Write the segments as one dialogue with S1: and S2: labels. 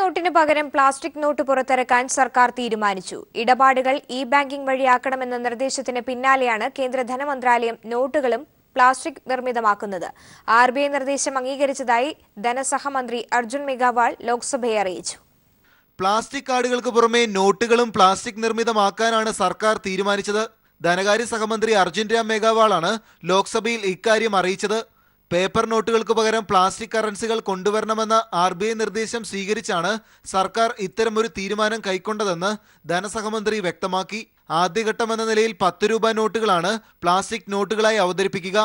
S1: നോട്ടിന് പകരം plastic not പുറത്തിറക്കാൻ സർക്കാർ തീരുമാനിച്ചു. ഇടപാടുകൾ ഇ-ബാങ്കിംഗ് വഴിയാക്കണമെന്ന നിർദ്ദേശത്തിന് പിന്നാലെയാണ് കേന്ദ്ര ധനമന്ത്രാലയം നോട്ടുകളും പ്ലാസ്റ്റിക് നിർമ്മിതമാക്കുന്നത്. RBI നിർദ്ദേശം അംഗീകരിച്ചതായി ധനസഹമന്ത്രി അർജുൻ മേഘവാൾ ലോക്സഭയെ അറിയിച്ചു.
S2: പ്ലാസ്റ്റിക് കാർഡുകൾക്ക് പുറമെ നോട്ടുകളും പ്ലാസ്റ്റിക് നിർമ്മിതമാക്കാനാണ് സർക്കാർ തീരുമാനിച്ചത്. ധനകാര്യ സഹമന്ത്രി അർജുൻ രാം മേഘവാളാണ് ലോക്സഭയിൽ ഇക്കാര്യം അറിയിച്ചത്. പേപ്പർ നോട്ടുകൾക്ക് പകരം പ്ലാസ്റ്റിക് കറൻസികൾ കൊണ്ടുവരണമെന്ന RBI നിർദ്ദേശം സ്വീകരിച്ചാണ് സർക്കാർ ഇത്തരമൊരു തീരുമാനം കൈക്കൊണ്ടതെന്ന് ധനസഹമന്ത്രി വ്യക്തമാക്കി. ആദ്യഘട്ടമെന്ന നിലയിൽ 10 രൂപ നോട്ടുകളാണ് പ്ലാസ്റ്റിക് നോട്ടുകളായി അവതരിപ്പിക്കുക.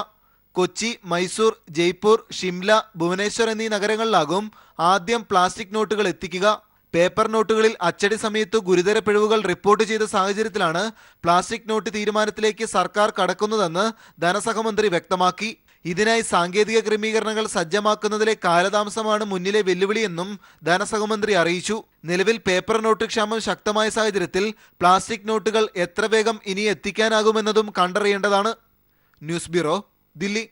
S2: കൊച്ചി, മൈസൂർ, ജയ്പൂർ, ഷിംല, ഭുവനേശ്വർ എന്നീ നഗരങ്ങളിലാകും ആദ്യം പ്ലാസ്റ്റിക് നോട്ടുകൾ എത്തിക്കുക. പേപ്പർ നോട്ടുകളിൽ അച്ചടി സമയത്തു ഗുരുതര പിഴവുകൾ റിപ്പോർട്ട് ചെയ്ത സാഹചര്യത്തിലാണ് പ്ലാസ്റ്റിക് നോട്ട് തീരുമാനത്തിലേക്ക് സർക്കാർ കടക്കുന്നതെന്ന് ധനസഹമന്ത്രി വ്യക്തമാക്കി. ഇതിനായി സാങ്കേതിക ക്രമീകരണങ്ങൾ സജ്ജമാക്കുന്നതിലെ കാലതാമസമാണ് മുന്നിലെ വെല്ലുവിളിയെന്നും ധനസഹമന്ത്രി അറിയിച്ചു. നിലവിൽ പേപ്പർ നോട്ട് ക്ഷാമം ശക്തമായ സാഹചര്യത്തിൽ പ്ലാസ്റ്റിക് നോട്ടുകൾ എത്ര വേഗം ഇനി എത്തിക്കാനാകുമെന്നതും കണ്ടറിയേണ്ടതാണ്. News bureau, Delhi.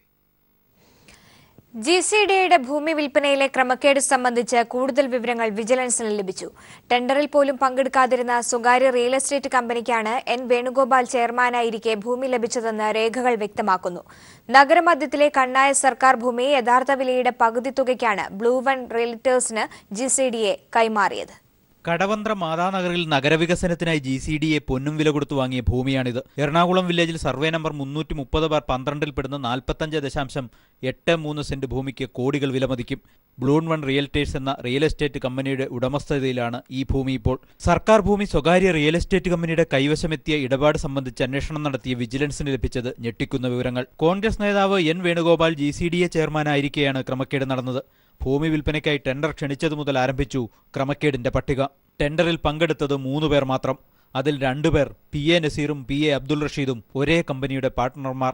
S1: GCDയുടെ ഭൂമി വിൽപ്പനയിലെ ക്രമക്കേട് സംബന്ധിച്ച് കൂടുതൽ വിവരങ്ങൾ വിജിലൻസിന് ലഭിച്ചു. ടെൻഡറിൽ പോലും പങ്കെടുക്കാതിരുന്ന സ്വകാര്യ റിയൽ എസ്റ്റേറ്റ് കമ്പനിക്കാണ് N വേണുഗോപാൽ ചെയർമാനായിരിക്കെ ഭൂമി ലഭിച്ചതെന്ന് രേഖകൾ വ്യക്തമാക്കുന്നു. നഗരമധ്യത്തിലെ കണ്ണായ സർക്കാർ ഭൂമി യഥാർത്ഥ വിലയുടെ പകുതി തുകയ്ക്കാണ് ബ്ലൂ വൺ റിയൽറ്റേഴ്സിന് GCDയെ കൈമാറിയത്.
S3: കടവന്ത്ര മാതാനഗറിൽ നഗരവികസനത്തിനായി GCDയെ പൊന്നും വില കൊടുത്തു വാങ്ങിയ ഭൂമിയാണിത്. എറണാകുളം വില്ലേജിൽ സർവേ നമ്പർ 330/12 പെടുന്ന 45.83 സെന്റ് ഭൂമിക്ക് കോടികൾ വിലമതിക്കും. ബ്ലൂ വൺ റിയൽറ്റേഴ്സ് എന്ന റിയൽ എസ്റ്റേറ്റ് കമ്പനിയുടെ ഉടമസ്ഥതയിലാണ് ഈ ഭൂമി ഇപ്പോൾ. സർക്കാർ ഭൂമി സ്വകാര്യ റിയൽ എസ്റ്റേറ്റ് കമ്പനിയുടെ കൈവശമെത്തിയ ഇടപാട് സംബന്ധിച്ച് അന്വേഷണം നടത്തിയ വിജിലൻസിന് ലഭിച്ചത് ഞെട്ടിക്കുന്ന വിവരങ്ങൾ. കോൺഗ്രസ് നേതാവ് N വേണുഗോപാൽ GCDയെ ചെയർമാനായിരിക്കെയാണ് ക്രമക്കേട് നടന്നത്. ഭൂമി വിൽപ്പനയ്ക്കായി ടെൻഡർ ക്ഷണിച്ചതു മുതൽ ആരംഭിച്ചു ക്രമക്കേടിന്റെ പട്ടിക. ടെൻഡറിൽ പങ്കെടുത്തത് 3 പേർ മാത്രം. അതിൽ 2 പേർ PA നസീറും PA അബ്ദുൾ റഷീദും ഒരേ കമ്പനിയുടെ പാർട്ട്ണർമാർ.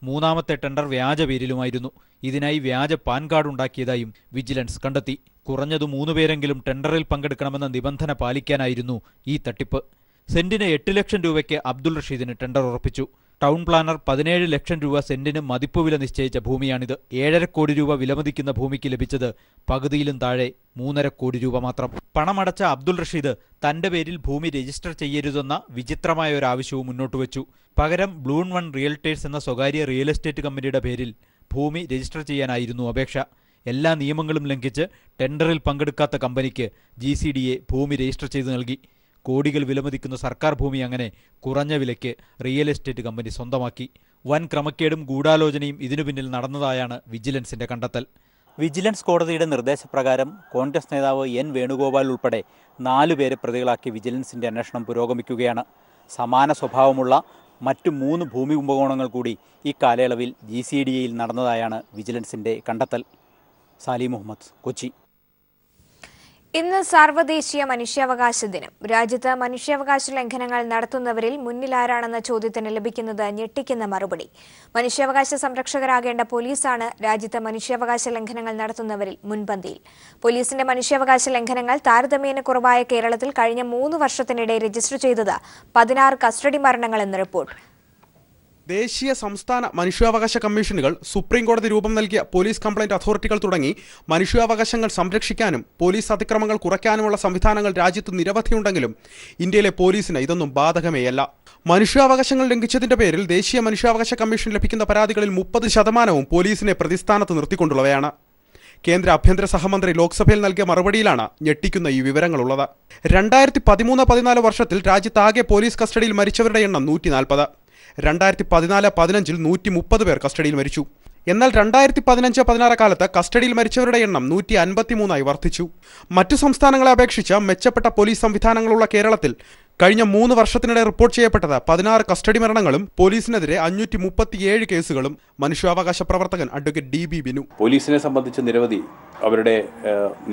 S3: മൂന്നാമത്തെ ടെൻഡർ വ്യാജ പേരിലുമായിരുന്നു. ഇതിനായി വ്യാജ പാൻ കാർഡ് ഉണ്ടാക്കിയതായും വിജിലൻസ് കണ്ടെത്തി. കുറഞ്ഞത് 3 പേരെങ്കിലും ടെൻഡറിൽ പങ്കെടുക്കണമെന്ന നിബന്ധന പാലിക്കാനായിരുന്നു ഈ തട്ടിപ്പ്. സെന്റിന് 8 ലക്ഷം രൂപയ്ക്ക് അബ്ദുൾ റഷീദിന് ടെൻഡർ ഉറപ്പിച്ചു. ടൗൺ പ്ലാനർ 17 ലക്ഷം രൂപ സെന്റിന് മതിപ്പുവില നിശ്ചയിച്ച ഭൂമിയാണിത്. 7.5 കോടി രൂപ വിലമതിക്കുന്ന ഭൂമിക്ക് ലഭിച്ചത് പകുതിയിലും താഴെ 3.5 കോടി രൂപ മാത്രം. പണമടച്ച അബ്ദുൾ റഷീദ് തന്റെ പേരിൽ ഭൂമി രജിസ്റ്റർ ചെയ്യരുതെന്ന വിചിത്രമായ ഒരു ആവശ്യവും മുന്നോട്ടുവച്ചു. പകരം ബ്ലൂ വൺ റിയൽറ്റേഴ്സ് എന്ന സ്വകാര്യ റിയൽ എസ്റ്റേറ്റ് കമ്പനിയുടെ പേരിൽ ഭൂമി രജിസ്റ്റർ ചെയ്യാനായിരുന്നു അപേക്ഷ. എല്ലാ നിയമങ്ങളും ലംഘിച്ച് ടെൻഡറിൽ പങ്കെടുക്കാത്ത കമ്പനിക്ക് GCDയെ ഭൂമി രജിസ്റ്റർ ചെയ്തു നൽകി. കോടികൾ വിലമതിക്കുന്ന സർക്കാർ ഭൂമി അങ്ങനെ കുറഞ്ഞ വിലയ്ക്ക് റിയൽ എസ്റ്റേറ്റ് കമ്പനി സ്വന്തമാക്കി. വൻ ക്രമക്കേടും ഗൂഢാലോചനയും ഇതിനു പിന്നിൽ നടന്നതായാണ് വിജിലൻസിന്റെ കണ്ടെത്തൽ. വിജിലൻസ് കോടതിയുടെ നിർദ്ദേശപ്രകാരം കോൺഗ്രസ് നേതാവ് N വേണുഗോപാൽ ഉൾപ്പെടെ 4 പേരെ പ്രതികളാക്കി വിജിലൻസിന്റെ അന്വേഷണം പുരോഗമിക്കുകയാണ്. സമാന സ്വഭാവമുള്ള മറ്റു 3 ഭൂമി കുംഭകോണങ്ങൾ കൂടി ഈ കാലയളവിൽ GCDയിൽ നടന്നതായാണ് വിജിലൻസിന്റെ കണ്ടെത്തൽ. സാലി മുഹമ്മദ്, കൊച്ചി.
S1: ഇന്ന് സാർവദേശീയ മനുഷ്യാവകാശ ദിനം. രാജ്യത്ത് മനുഷ്യാവകാശ ലംഘനങ്ങൾ നടത്തുന്നവരിൽ മുന്നിലാരാണെന്ന ചോദ്യത്തിന് ലഭിക്കുന്നത് ഞെട്ടിക്കുന്ന മറുപടി. മനുഷ്യാവകാശ സംരക്ഷകരാകേണ്ട പോലീസാണ് രാജ്യത്ത് മനുഷ്യാവകാശ ലംഘനങ്ങൾ നടത്തുന്നവരിൽ മുൻപന്തിയിൽ. പോലീസിന്റെ മനുഷ്യാവകാശ ലംഘനങ്ങൾ താരതമ്യേന കുറവായ കേരളത്തിൽ കഴിഞ്ഞ 3 വർഷത്തിനിടെ രജിസ്റ്റർ ചെയ്തത് 16 കസ്റ്റഡി മരണങ്ങളെന്ന് റിപ്പോർട്ട്.
S4: ദേശീയ സംസ്ഥാന മനുഷ്യാവകാശ കമ്മീഷനുകൾ, സുപ്രീം കോടതി രൂപം നൽകിയ പോലീസ് കംപ്ലയിന്റ് അതോറിറ്റികൾ തുടങ്ങി മനുഷ്യാവകാശങ്ങൾ സംരക്ഷിക്കാനും പോലീസ് അതിക്രമങ്ങൾ കുറയ്ക്കാനുമുള്ള സംവിധാനങ്ങൾ രാജ്യത്ത് നിരവധിയുണ്ടെങ്കിലും ഇന്ത്യയിലെ പോലീസിന് ഇതൊന്നും ബാധകമേയല്ല. മനുഷ്യാവകാശങ്ങൾ ലംഘിച്ചതിന്റെ പേരിൽ ദേശീയ മനുഷ്യാവകാശ കമ്മീഷൻ ലഭിക്കുന്ന പരാതികളിൽ 30% പോലീസിനെ പ്രതിസ്ഥാനത്ത് നിർത്തിക്കൊണ്ടുള്ളവയാണ്. കേന്ദ്ര ആഭ്യന്തര സഹമന്ത്രി ലോക്സഭയിൽ നൽകിയ മറുപടിയിലാണ് ഞെട്ടിക്കുന്ന ഈ വിവരങ്ങളുള്ളത്. 2013-14 വർഷത്തിൽ രാജ്യത്താകെ പോലീസ് കസ്റ്റഡിയിൽ മരിച്ചവരുടെ എണ്ണം 140. 2014-15 130 പേർ കസ്റ്റഡിയിൽ മരിച്ചു. എന്നാൽ 2015-16 കാലത്ത് കസ്റ്റഡിയിൽ മരിച്ചവരുടെ എണ്ണം 153 വർദ്ധിച്ചു. മറ്റു സംസ്ഥാനങ്ങളെ അപേക്ഷിച്ച് മെച്ചപ്പെട്ട പോലീസ് സംവിധാനങ്ങളുള്ള കേരളത്തിൽ കഴിഞ്ഞ 3 വർഷത്തിനിടെ റിപ്പോർട്ട് ചെയ്യപ്പെട്ടത് 16 കസ്റ്റഡി മരണങ്ങളും പോലീസിനെതിരെ 537 കേസുകളും. മനുഷ്യാവകാശ പ്രവർത്തകൻ അഡ്വക്കേറ്റ് DB ബിനു.
S5: പോലീസിനെ സംബന്ധിച്ച് നിരവധി അവരുടെ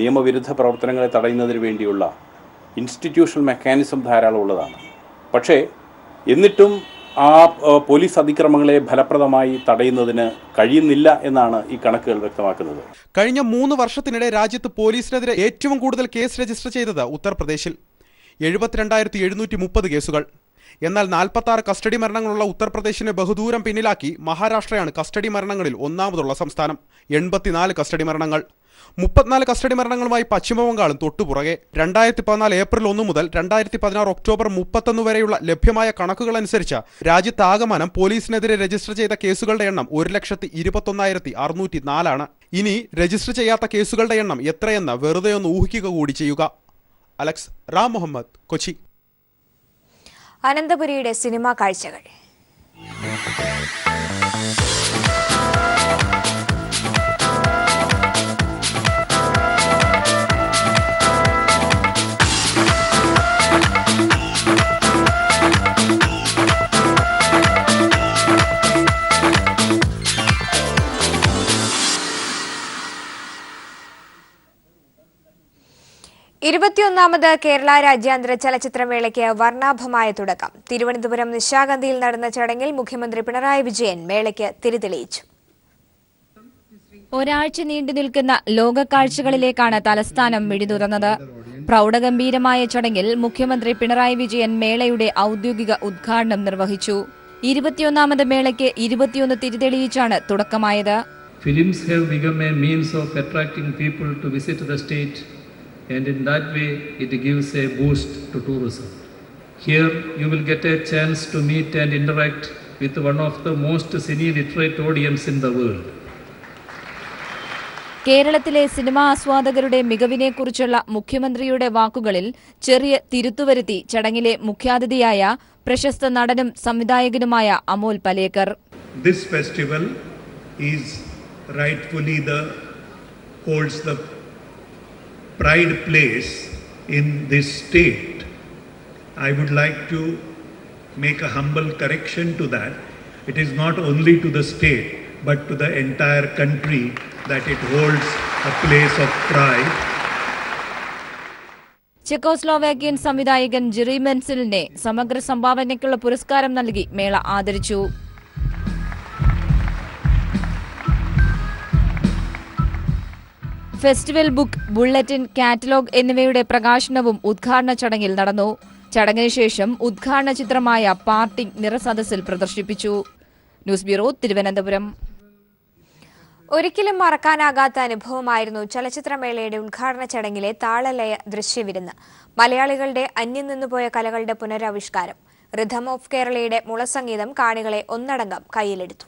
S5: നിയമവിരുദ്ധ പ്രവർത്തനങ്ങളെ തടയുന്നതിന് വേണ്ടിയുള്ള ഇൻസ്റ്റിറ്റ്യൂഷണൽ മെക്കാനിസം ധാരാളം ഉള്ളതാണ്. പക്ഷേ എന്നിട്ടും ആ പോലീസ് അതിക്രമങ്ങളെ ഫലപ്രദമായി തടയുന്നതിന് കഴിയുന്നില്ല എന്നാണ് ഈ കണക്കുകൾ വ്യക്തമാക്കുന്നത്.
S4: കഴിഞ്ഞ 3 വർഷത്തിനിടെ രാജ്യത്ത് പോലീസിനെതിരെ ഏറ്റവും കൂടുതൽ കേസ് രജിസ്റ്റർ ചെയ്തത് ഉത്തർപ്രദേശിൽ 72,730 കേസുകൾ. എന്നാൽ 46 കസ്റ്റഡി മരണങ്ങളുള്ള ഉത്തർപ്രദേശിനെ ബഹുദൂരം പിന്നിലാക്കി മഹാരാഷ്ട്രയാണ് കസ്റ്റഡി മരണങ്ങളിൽ ഒന്നാമതുള്ള സംസ്ഥാനം. 84 കസ്റ്റഡി മരണങ്ങൾ. 34 കസ്റ്റഡി മരണങ്ങളുമായി പശ്ചിമബംഗാളും തൊട്ടുപുറകെ. 2014 ഏപ്രിൽ 1 മുതൽ 2016 ഒക്ടോബർ 31 വരെയുള്ള ലഭ്യമായ കണക്കുകളനുസരിച്ച് രാജ്യത്താകമാനം പോലീസിനെതിരെ രജിസ്റ്റർ ചെയ്ത കേസുകളുടെ എണ്ണം 1,21,604 ആണ്. ഇനി രജിസ്റ്റർ ചെയ്യാത്ത കേസുകളുടെ എണ്ണം എത്രയെന്ന് വെറുതെ ഒന്ന് ഊഹിക്കുക കൂടി ചെയ്യുക. അലക്സ് റാം മുഹമ്മദ്, കൊച്ചി.
S1: അനന്തപുരിയുടെ സിനിമാ കാഴ്ചകൾ. ഇരുപത്തിയൊന്നാമത് കേരള രാജ്യാന്തര ചലച്ചിത്രമേളയ്ക്ക് വർണ്ണാഭമായ തുടക്കം. തിരുവനന്തപുരം നിശാഗന്ധിയിൽ നടന്ന ചടങ്ങിൽ മുഖ്യമന്ത്രി പിണറായി വിജയൻ മേളയ്ക്ക് തിരിതെളിയിച്ചു.
S6: ഒരാഴ്ച നീണ്ടു നിൽക്കുന്ന ലോകക്കാഴ്ചകളിലേക്കാണ് തലസ്ഥാനം മിഴിതുറന്നത്. പ്രൗഢഗംഭീരമായ ചടങ്ങിൽ മുഖ്യമന്ത്രി പിണറായി വിജയൻ മേളയുടെ ഔദ്യോഗിക ഉദ്ഘാടനം നിർവഹിച്ചു. 21ാമത് മേളയ്ക്ക് 21 തിരിതെളിയിച്ചാണ് തുടക്കമായത്.
S7: Films have become a means of attracting people to visit the state, and in that way it gives a boost to tourism. Here you will get a chance to meet and interact with one of the most cine-literate audience in the world.
S6: കേരളത്തിലെ cinema ആസ്വാദകരുടെ മികവിനെക്കുറിച്ചുള്ള മുഖ്യമന്ത്രിയുടെ വാക്കുകളിൽ ചെറിയ തിരുത്തുവരുത്തി ചടങ്ങിലെ മുഖ്യാതിഥിയായ പ്രശസ്ത നടനും സംവിധായകനുമായ Amol Palekar.
S8: This festival is rightfully holds the pride place in this state. I would like to make a humble correction to that. It is not only to the state but to the entire country that it holds a place of pride.
S6: Czechoslovakian സംവിധായകൻ Jyri മെൻസിലിനെ സമഗ്ര സംഭാവനയ്ക്കുള്ള പുരസ്കാരം നൽകി മേള ആദരിച്ചു. Festival book, bulletin, catalogue എന്നിവയുടെ പ്രകാശനവും ഉദ്ഘാടന ചടങ്ങിൽ നടന്നു. ചടങ്ങിന് ശേഷം ഉദ്ഘാടന ചിത്രമായ പാർട്ടിംഗ് നിറസദസ്സിൽ പ്രദർശിപ്പിച്ചു. News bureau, Thiruvananthapuram.
S1: ഒരിക്കലും മറക്കാനാകാത്ത അനുഭവമായിരുന്നു ചലച്ചിത്രമേളയുടെ ഉദ്ഘാടന ചടങ്ങിലെ താളലയ ദൃശ്യവിരുന്ന്. മലയാളികളുടെ അന്യം നിന്നുപോയ കലകളുടെ പുനരാവിഷ്കാരം. റിഥം ഓഫ് കേരളയുടെ മുളസംഗീതം കാണികളെ ഒന്നടങ്കം കയ്യിലെടുത്തു.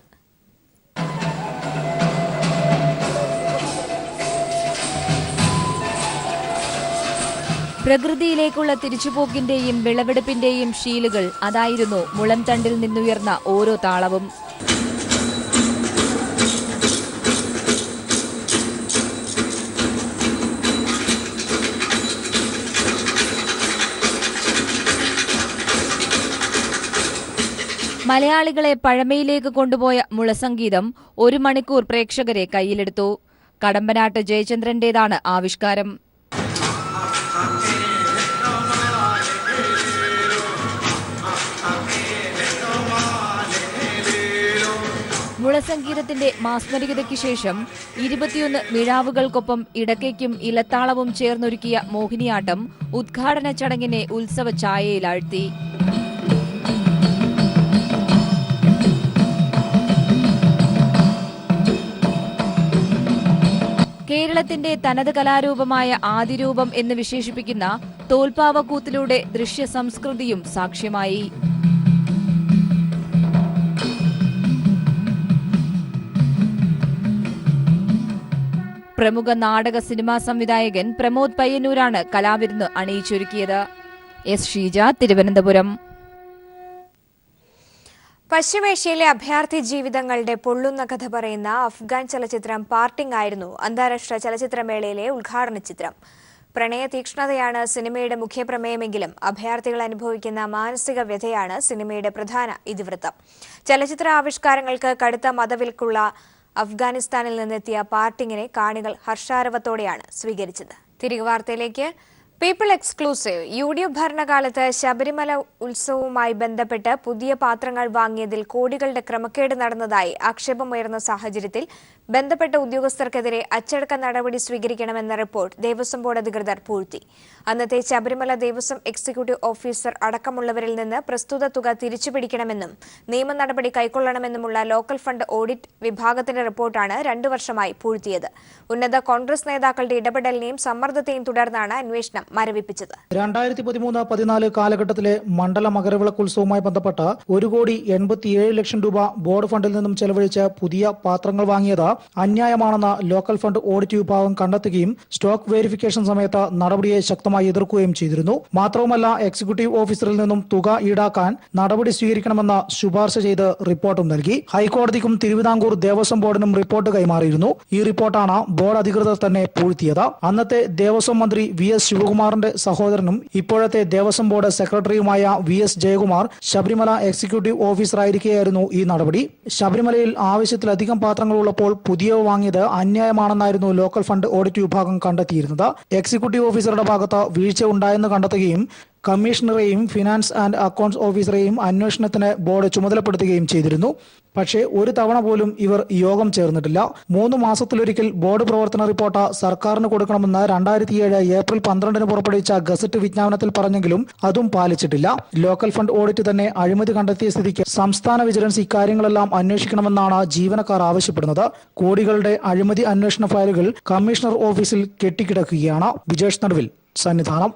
S6: പ്രകൃതിയിലേക്കുള്ള തിരിച്ചുപോക്കിന്റെയും വിളവെടുപ്പിന്റെയും ശീലുകൾ അതായിരുന്നു മുളം തണ്ടിൽ നിന്നുയർന്ന ഓരോ താളവും. മലയാളികളെ പഴമയിലേക്ക് കൊണ്ടുപോയ മുളസംഗീതം 1 മണിക്കൂർ പ്രേക്ഷകരെ കയ്യിലെടുത്തു. കടമ്പനാട്ട് ജയചന്ദ്രന്റേതാണ് ആവിഷ്കാരം. മുളസംഗീതത്തിന്റെ മാസ്മരികതയ്ക്ക് ശേഷം 21 മിഴാവുകൾക്കൊപ്പം ഇടയ്ക്കും ഇലത്താളവും ചേർന്നൊരുക്കിയ മോഹിനിയാട്ടം ഉദ്ഘാടന ചടങ്ങിനെ ഉത്സവ ഛായയിലാഴ്ത്തി. കേരളത്തിന്റെ തനത് കലാരൂപമായ ആദിരൂപം എന്ന് വിശേഷിപ്പിക്കുന്ന തോൽപ്പാവക്കൂത്തിലൂടെ ദൃശ്യ സംസ്കൃതിയും സാക്ഷ്യമായി. പ്രമുഖ നാടക സിനിമാ സംവിധായകൻ പ്രമോദ് പയ്യന്നൂരാണ് കലാവിരുന്ന് അണിയിച്ചൊരുക്കിയത്. എസ് ഷീജ, തിരുവനന്തപുരം.
S1: പശ്ചിമേഷ്യയിലെ അഭയാർത്ഥി ജീവിതങ്ങളുടെ പൊള്ളുന്ന കഥ പറയുന്ന അഫ്ഗാൻ ചലച്ചിത്രം പാർട്ടിംഗ് ആയിരുന്നു അന്താരാഷ്ട്ര ചലച്ചിത്രമേളയിലെ ഉദ്ഘാടന ചിത്രം. പ്രണയ തീക്ഷ്ണതയാണ് സിനിമയുടെ മുഖ്യപ്രമേയമെങ്കിലും അഭയാർത്ഥികൾ അനുഭവിക്കുന്ന മാനസിക വ്യഥയാണ് സിനിമയുടെ പ്രധാന ഇതിവൃത്തം. ചലച്ചിത്ര ആവിഷ്കാരങ്ങൾക്ക് കടുത്ത മതവിലക്കുള്ള അഫ്ഗാനിസ്ഥാനിൽ നിന്നെത്തിയ പാർട്ടിങ്ങിനെ കാണികൾ ഹർഷാരവത്തോടെയാണ് സ്വീകരിച്ചത്. തിരികെ വാർത്തയിലേക്ക്. പീപ്പിൾ എക്സ്ക്ലൂസീവ് UDF ഭരണകാലത്ത് ശബരിമല ഉത്സവവുമായി ബന്ധപ്പെട്ട് പുതിയ പാത്രങ്ങൾ വാങ്ങിയതിൽ കോടികളുടെ ക്രമക്കേട് നടന്നതായി ആക്ഷേപമുയർന്ന സാഹചര്യത്തിൽ ബന്ധപ്പെട്ട ഉദ്യോഗസ്ഥർക്കെതിരെ അച്ചടക്ക നടപടി സ്വീകരിക്കണമെന്ന റിപ്പോർട്ട് ദേവസ്വം ബോർഡ് അധികൃതർ പൂഴ്ത്തി. അന്നത്തെ ശബരിമല ദേവസ്വം എക്സിക്യൂട്ടീവ് ഓഫീസർ അടക്കമുള്ളവരിൽ നിന്ന് പ്രസ്തുത തുക തിരിച്ചുപിടിക്കണമെന്നും നിയമ നടപടി കൈക്കൊള്ളണമെന്നുമുള്ള ലോക്കൽ ഫണ്ട് ഓഡിറ്റ് വിഭാഗത്തിന്റെ റിപ്പോർട്ടാണ് 2 വർഷമായി പൂഴ്ത്തിയത്. ഉന്നത കോൺഗ്രസ് നേതാക്കളുടെ ഇടപെടലിനെയും സമ്മർദ്ദത്തെയും തുടർന്നാണ് അന്വേഷണം മരവിപ്പിച്ചത്.
S9: 2013-14 കാലഘട്ടത്തിലെ മണ്ഡല മകരവിളക്കുത്സവവുമായി ബന്ധപ്പെട്ട 1,87 ലക്ഷം രൂപ ബോർഡ് ഫണ്ടിൽ നിന്നും ചെലവഴിച്ച് പുതിയ പാത്രങ്ങൾ വാങ്ങിയത് അന്യായമാണെന്ന് ലോക്കൽ ഫണ്ട് ഓഡിറ്റ് വിഭാഗം കണ്ടെത്തുകയും സ്റ്റോക്ക് വെരിഫിക്കേഷൻ സമയത്ത് നടപടിയെ ശക്തമായി എതിർക്കുകയും ചെയ്തിരുന്നു. മാത്രവുമല്ല, എക്സിക്യൂട്ടീവ് ഓഫീസറിൽ നിന്നും തുക ഈടാക്കാൻ നടപടി സ്വീകരിക്കണമെന്ന് ശുപാർശ ചെയ്ത് റിപ്പോർട്ടും നൽകി. ഹൈക്കോടതിക്കും തിരുവിതാംകൂർ ദേവസ്വം ബോർഡിനും റിപ്പോർട്ട് കൈമാറിയിരുന്നു. ഈ റിപ്പോർട്ടാണ് ബോർഡ് അധികൃതർ തന്നെ പൂഴ്ത്തിയത്. അന്നത്തെ ദേവസ്വം മന്ത്രി VS ശിവകുമാറിന്റെ സഹോദരനും ഇപ്പോഴത്തെ ദേവസ്വം ബോർഡ് സെക്രട്ടറിയുമായ VS ജയകുമാർ ശബരിമല എക്സിക്യൂട്ടീവ് ഓഫീസറായിരിക്കെയായിരുന്നു ഈ നടപടി. ശബരിമലയിൽ ആവശ്യത്തിലധികം പാത്രങ്ങൾ ഉള്ളപ്പോൾ പുതിയവ വാങ്ങിയത് അന്യായമാണെന്നായിരുന്നു ലോക്കൽ ഫണ്ട് ഓഡിറ്റ് വിഭാഗം കണ്ടെത്തിയിരുന്നത്. എക്സിക്യൂട്ടീവ് ഓഫീസറുടെ ഭാഗത്ത് വീഴ്ച ഉണ്ടായെന്ന് കണ്ടെത്തുകയും കമ്മീഷണറെയും ഫിനാൻസ് ആൻഡ് അക്കൗണ്ട്സ് ഓഫീസറെയും അന്വേഷണത്തിന് ബോർഡ് ചുമതലപ്പെടുത്തുകയും ചെയ്തിരുന്നു. പക്ഷേ ഒരു തവണ പോലും ഇവർ യോഗം ചേർന്നിട്ടില്ല. 3 മാസത്തിലൊരിക്കൽ ബോർഡ് പ്രവർത്തന റിപ്പോർട്ട് സർക്കാരിന് കൊടുക്കണമെന്ന് 2007 ഏപ്രിൽ 12 പുറപ്പെടുവിച്ച ഗസറ്റ് വിജ്ഞാപനത്തിൽ പറഞ്ഞെങ്കിലും അതും പാലിച്ചിട്ടില്ല. ലോക്കൽ ഫണ്ട് ഓഡിറ്റ് തന്നെ അഴിമതി കണ്ടെത്തിയ സ്ഥിതിക്ക് സംസ്ഥാന വിജിലൻസ് ഇക്കാര്യങ്ങളെല്ലാം അന്വേഷിക്കണമെന്നാണ് ജീവനക്കാർ ആവശ്യപ്പെടുന്നത്. കോടികളുടെ അഴിമതി അന്വേഷണ ഫയലുകൾ കമ്മീഷണർ ഓഫീസിൽ കെട്ടിക്കിടക്കുകയാണ്. വിജേഷ് നടുവിൽ, സന്നിധാനം.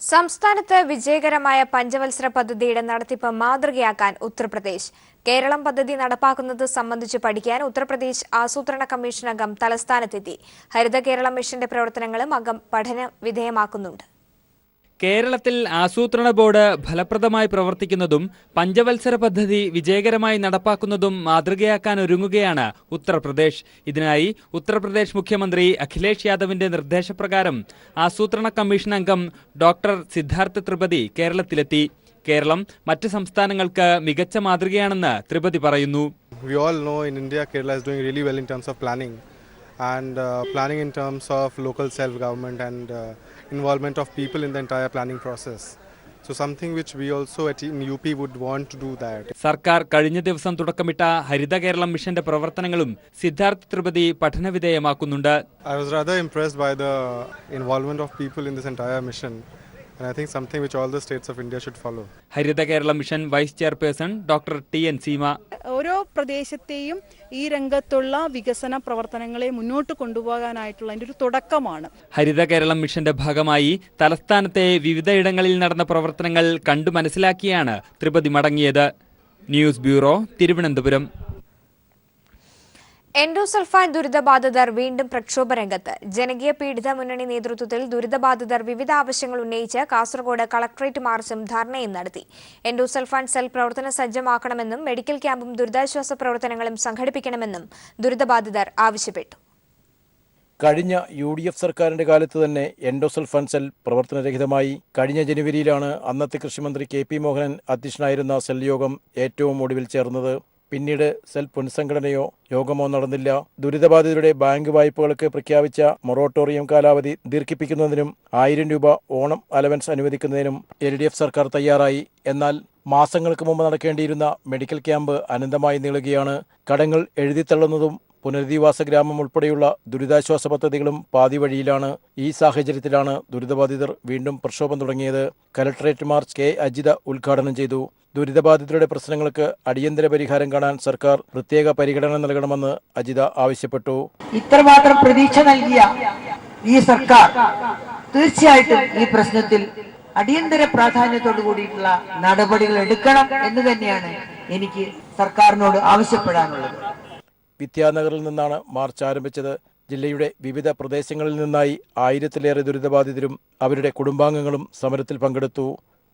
S1: സംസ്ഥാനത്ത് വിജയകരമായ പഞ്ചവത്സര പദ്ധതിയുടെ നടത്തിപ്പ് മാതൃകയാക്കാൻ ഉത്തർപ്രദേശ്. കേരളം പദ്ധതി നടപ്പാക്കുന്നത് സംബന്ധിച്ച് പഠിക്കാൻ ഉത്തർപ്രദേശ് ആസൂത്രണ കമ്മീഷൻ അംഗം തലസ്ഥാനത്തെത്തി. ഹരിത കേരളം മിഷന്റെ പ്രവർത്തനങ്ങളും അംഗം പഠന വിധേയമാക്കുന്നുണ്ട്.
S10: കേരളത്തിൽ ആസൂത്രണ ബോർഡ് ഫലപ്രദമായി പ്രവർത്തിക്കുന്നതും പഞ്ചവത്സര പദ്ധതി വിജയകരമായി നടപ്പാക്കുന്നതും മാതൃകയാക്കാൻ ഒരുങ്ങുകയാണ് ഉത്തർപ്രദേശ്. ഇതിനായി ഉത്തർപ്രദേശ് മുഖ്യമന്ത്രി അഖിലേഷ് യാദവിന്റെ നിർദ്ദേശപ്രകാരം ആസൂത്രണ കമ്മീഷൻ അംഗം ഡോക്ടർ സിദ്ധാർത്ഥ് ത്രിപതി കേരളത്തിലെത്തി. കേരളം മറ്റ് സംസ്ഥാനങ്ങൾക്ക് മികച്ച മാതൃകയാണെന്ന് ത്രിപതി പറയുന്നു.
S11: We all know in India Kerala is doing really well in terms of planning and planning in terms of local self-government and involvement of people in the entire planning process. So something which we also in UP would want to do that.
S10: സർക്കാർ കഴിഞ്ഞ ദിവസം തുടക്കമിട്ട ഹരിത കേരളം മിഷന്റെ പ്രവർത്തനങ്ങളും സിദ്ധാർത്ഥ് ത്രിപതി പഠനവിധേയമാക്കുന്നുണ്ട്.
S11: I was rather impressed by the involvement of people in this entire mission. And I think something which all the states of India should follow.
S10: Haritha Kerala mission vice chairperson doctor TN Seema.
S12: ഓരോ പ്രദേശത്തെയും ഈ രംഗത്തുള്ള വികസന പ്രവർത്തനങ്ങളെ മുന്നോട്ട് കൊണ്ടുപോകാനായിട്ടുള്ള അതിൻ്റെ ഒരു തുടക്കമാണ്.
S10: ഹരിത കേരളം മിഷന്റെ ഭാഗമായി തലസ്ഥാനത്തെ വിവിധയിടങ്ങളിൽ നടന്ന പ്രവർത്തനങ്ങൾ കണ്ടു മനസ്സിലാക്കിയാണ് ത്രിപതി മടങ്ങിയത്. News bureau, Thiruvananthapuram.
S1: എൻഡോസൾഫാൻ ദുരിതബാധിതർ വീണ്ടും പ്രക്ഷോഭരംഗത്ത്. ജനകീയ പീഡിത മുന്നണി നേതൃത്വത്തിൽ ദുരിതബാധിതർ വിവിധ ആവശ്യങ്ങൾ ഉന്നയിച്ച് കാസർഗോഡ് കളക്ടറേറ്റ് മാർച്ചും ധർണയും നടത്തി. എൻഡോസൾഫാൻ സെൽ പ്രവർത്തന സജ്ജമാക്കണമെന്നും മെഡിക്കൽ ക്യാമ്പും ദുരിതാശ്വാസ പ്രവർത്തനങ്ങളും സംഘടിപ്പിക്കണമെന്നും ദുരിതബാധിതർ ആവശ്യപ്പെട്ടു.
S13: കഴിഞ്ഞ UDF സർക്കാരിന്റെ കാലത്ത് തന്നെ എൻഡോസൾഫാൻ സെൽ പ്രവർത്തനരഹിതമായി. കഴിഞ്ഞ ജനുവരിയിലാണ് അന്നത്തെ കൃഷിമന്ത്രി KP മോഹനൻ അധ്യക്ഷനായിരുന്ന സെൽ യോഗം ഏറ്റവും ഒടുവിൽ ചേർന്നത്. പിന്നീട് സെൽ പുനഃസംഘടനയോ യോഗമോ നടന്നില്ല. ദുരിതബാധിതരുടെ ബാങ്ക് വായ്പകൾക്ക് പ്രഖ്യാപിച്ച മൊറട്ടോറിയം കാലാവധി ദീർഘിപ്പിക്കുന്നതിനും 1000 രൂപ ഓണം അലവൻസ് അനുവദിക്കുന്നതിനും LDF സർക്കാർ തയ്യാറായി. എന്നാൽ മാസങ്ങൾക്ക് മുമ്പ് നടക്കേണ്ടിയിരുന്ന മെഡിക്കൽ ക്യാമ്പ് അനന്തമായി നീളുകയാണ്. കടങ്ങൾ എഴുതിത്തള്ളുന്നതും പുനരധിവാസ ഗ്രാമം ഉൾപ്പെടെയുള്ള ദുരിതാശ്വാസ പദ്ധതികളും പാതി വഴിയിലാണ്. ഈ സാഹചര്യത്തിലാണ് ദുരിതബാധിതർ വീണ്ടും പ്രക്ഷോഭം തുടങ്ങിയത്. Collectorate March K. അജിത ഉദ്ഘാടനം ചെയ്തു. ദുരിതബാധിതരുടെ പ്രശ്നങ്ങൾക്ക് അടിയന്തര പരിഹാരം കാണാൻ സർക്കാർ പ്രത്യേക പരിഗണന നൽകണമെന്ന് അജിത ആവശ്യപ്പെട്ടു.
S14: ഇത്രമാത്രം പ്രതീക്ഷ നൽകിയ ഈ സർക്കാർ തീർച്ചയായിട്ടും ഈ പ്രശ്നത്തിൽ അടിയന്തര പ്രാധാന്യത്തോടു കൂടിയിട്ടുള്ള നടപടികൾ എടുക്കണം എന്ന് തന്നെയാണ് എനിക്ക് സർക്കാരിനോട് ആവശ്യപ്പെടാനുള്ളത്.
S13: വിദ്യാനഗറിൽ നിന്നാണ് മാർച്ച് ആരംഭിച്ചത്. ജില്ലയുടെ വിവിധ പ്രദേശങ്ങളിൽ നിന്നായി 1000-ലേറെ ദുരിതബാധിതരും അവരുടെ കുടുംബാംഗങ്ങളും സമരത്തിൽ പങ്കെടുത്തു.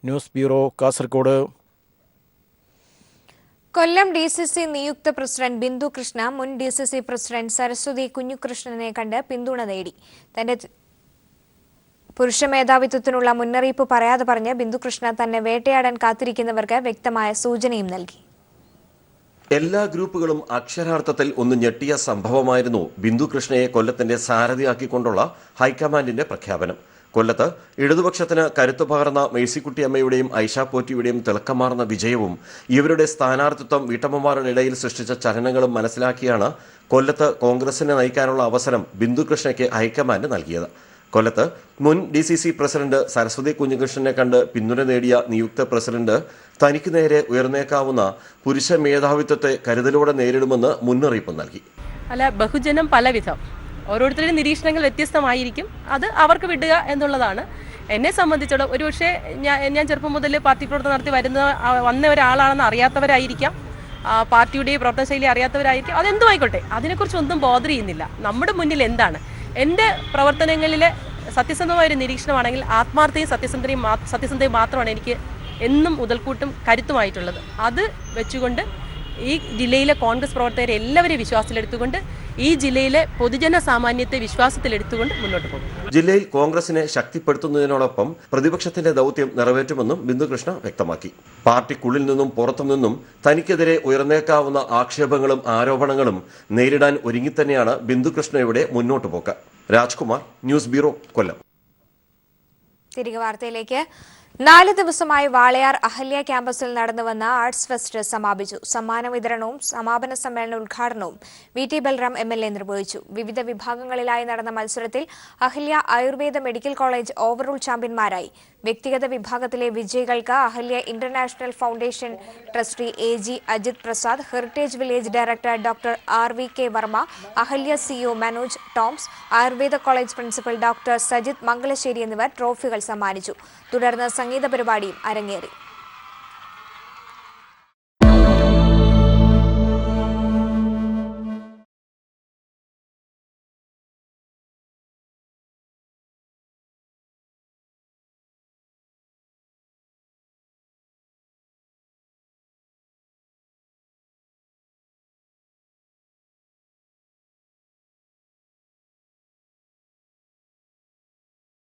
S13: News bureau, Kasaragod.
S1: Kollam DCC നിയുക്ത പ്രസിഡന്റ് ബിന്ദു കൃഷ്ണ മുൻ DCC പ്രസിഡന്റ് സരസ്വതി കുഞ്ഞുകൃഷ്ണനെ കണ്ട് പിന്തുണ നേടി. തന്റെ പുരുഷ മേധാവിത്വത്തിനുള്ള മുന്നറിയിപ്പ് പറയാതെ പറഞ്ഞ് ബിന്ദുകൃഷ്ണ തന്നെ വേട്ടയാടാൻ കാത്തിരിക്കുന്നവർക്ക് വ്യക്തമായ സൂചനയും നൽകി.
S15: എല്ലാ ഗ്രൂപ്പുകളും അക്ഷരാർത്ഥത്തിൽ ഒന്ന് ഞെട്ടിയ സംഭവമായിരുന്നു ബിന്ദു കൃഷ്ണയെ കൊല്ലത്തിന്റെ സാരഥിയാക്കിക്കൊണ്ടുള്ള ഹൈക്കമാൻഡിന്റെ പ്രഖ്യാപനം. കൊല്ലത്ത് ഇടതുപക്ഷത്തിന് കരുത്തു പകർന്ന മേഴ്സിക്കുട്ടിയമ്മയുടെയും ഐഷ പോറ്റിയുടെയും തിളക്കമാർന്ന വിജയവും ഇവരുടെ സ്ഥാനാർത്ഥിത്വം വീട്ടമ്മമാരുടെ ഇടയിൽ സൃഷ്ടിച്ച ചലനങ്ങളും മനസ്സിലാക്കിയാണ് കൊല്ലത്ത് കോൺഗ്രസിനെ നയിക്കാനുള്ള അവസരം ബിന്ദു കൃഷ്ണയ്ക്ക് ഹൈക്കമാൻഡ് നൽകിയത്. കൊല്ലത്ത് മുൻ DCC പ്രസിഡന്റ് സരസ്വതി കുഞ്ഞികൃഷ്ണനെ കണ്ട് പിന്തുണ നേടിയ നിയുക്ത പ്രസിഡന്റ് തനിക്ക് നേരെ ഉയർന്നേക്കാവുന്ന പുരുഷ മേധാവിത്വത്തെ കരുതലോടെ നേരിടുമെന്ന് മുന്നറിയിപ്പ് നൽകി.
S16: അല്ല, ബഹുജനം പലവിധം, ഓരോരുത്തരുടെയും നിരീക്ഷണങ്ങൾ വ്യത്യസ്തമായിരിക്കും. അത് അവർക്ക് വിടുക എന്നുള്ളതാണ്. എന്നെ സംബന്ധിച്ചിടത്തോളം ഒരുപക്ഷെ ഞാൻ ചെറുപ്പം മുതൽ പാർട്ടി പ്രവർത്തനം നടത്തി വന്ന ഒരാളാണെന്ന് അറിയാത്തവരായിരിക്കാം, പാർട്ടിയുടെ പ്രവർത്തന ശൈലി അറിയാത്തവരായിരിക്കും. അതെന്തും ആയിക്കോട്ടെ, അതിനെക്കുറിച്ചൊന്നും ബോധർ ചെയ്യുന്നില്ല. നമ്മുടെ മുന്നിൽ എന്താണ് എൻ്റെ പ്രവർത്തനങ്ങളിലെ സത്യസന്ധമായൊരു നിരീക്ഷണമാണെങ്കിൽ ആത്മാർത്ഥയും സത്യസന്ധയും മാത്രമാണ് എനിക്ക് എന്നും മുതൽക്കൂട്ടും കരുത്തുമായിട്ടുള്ളത്. അത് വെച്ചുകൊണ്ട് ഈ ജില്ലയിലെ കോൺഗ്രസ് പ്രവർത്തകരെ എല്ലാവരെയും വിശ്വാസത്തിലെടുത്തുകൊണ്ട് ഈ ജില്ലയിലെ പൊതുജന സാമാന്യത്തെ വിശ്വാസത്തിലെടുത്തുകൊണ്ട് മുന്നോട്ട് പോകും.
S15: ജില്ലയിൽ കോൺഗ്രസിനെ ശക്തിപ്പെടുത്തുന്നതിനോടൊപ്പം പ്രതിപക്ഷത്തിന്റെ ദൗത്യം നിറവേറ്റുമെന്നും ബിന്ദുകൃഷ്ണ വ്യക്തമാക്കി. പാർട്ടിക്കുള്ളിൽ നിന്നും പുറത്തുനിന്നും തനിക്കെതിരെ ഉയർന്നേക്കാവുന്ന ആക്ഷേപങ്ങളും ആരോപണങ്ങളും നേരിടാൻ ഒരുങ്ങിത്തന്നെയാണ് ബിന്ദുകൃഷ്ണയുടെ മുന്നോട്ട് പോക്ക്. രാജ്കുമാർ, ന്യൂസ് ബ്യൂറോ, കൊല്ലം.
S1: തിരികെ വാർത്തയിലേക്ക്. 4 ദിവസമായി വാളയാർ അഹല്യ ക്യാമ്പസിൽ നടന്നുവന്ന ആർട്സ് ഫെസ്റ്റ് സമാപിച്ചു. സമ്മാന വിതരണവും സമാപന സമ്മേളന ഉദ്ഘാടനവും VT ബൽറാം MLA നിർവഹിച്ചു. വിവിധ വിഭാഗങ്ങളിലായി നടന്ന മത്സരത്തിൽ Ahalya Ayurveda medical college overall ചാമ്പ്യന്മാരായി. വ്യക്തിഗത വിഭാഗത്തിലെ വിജയികൾക്ക് Ahalya international foundation trustee AG Ajith Prasad, heritage village director doctor RVK Varma, Ahalya CEO Manoj Toms, Ayurveda college principal doctor Sajith Mangalassery എന്നിവർ ട്രോഫികൾ സമ്മാനിച്ചു. തുടർന്ന് സംഗീത പരിപാടിയും അരങ്ങേറി.